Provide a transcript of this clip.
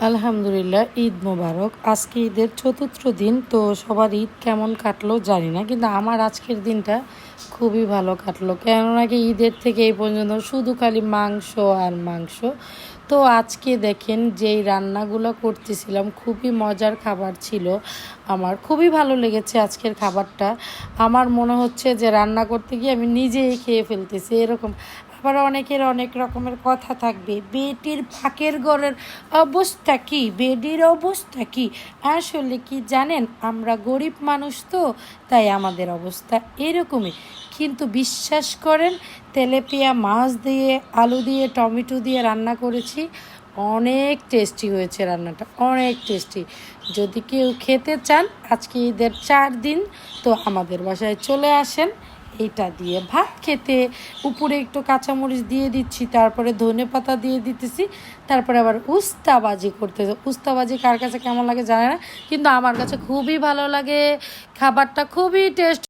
আলহামদুলিল্লাহ, ঈদ মোবারক। আজকে ঈদের চতুর্থ দিন। তো সবার ঈদ কেমন কাটলো জানি না, কিন্তু আমার আজকের দিনটা খুবই ভালো কাটলো। কেননা কি ঈদের থেকে এই পর্যন্ত শুধু খালি মাংস আর মাংস। তো আজকে দেখেন যেই রান্নাগুলো করতেছিলাম, খুবই মজার খাবার ছিল। আমার খুবই ভালো লেগেছে আজকের খাবারটা। আমার মনে হচ্ছে যে রান্না করতে গিয়ে আমি নিজেই খেয়ে ফেলতেছি এরকম। আবার অনেকের অনেক রকমের কথা থাকবে, বেটির ফাঁকের ঘরের অবস্থা কি, বেডির অবস্থা কি। আসলে কি জানেন, আমরা গরিব মানুষ, তো তাই আমাদের অবস্থা এরকমই। কিন্তু বিশ্বাস করেন, তেলেপিয়া মাছ দিয়ে, আলু দিয়ে, টমেটো দিয়ে রান্না করেছি। অনেক টেস্টি হয়েছে রান্নাটা, অনেক টেস্টি। যদি কেউ খেতে চান আজকে ঈদের 4 দিন, তো আমাদের বাসায় চলে আসেন এইটা দিয়ে ভাত খেতে। উপরে একটু কাঁচামরিচ দিয়ে দিচ্ছি, তারপরে ধনেপাতা দিয়ে দিতেছি, তারপরে আবার উস্তাবাজি করতেছে। উস্তাবাজি কার কাছে কেমন লাগে জানে না, কিন্তু আমার কাছে খুবই ভালো লাগে। খাবারটা খুবই টেস্ট।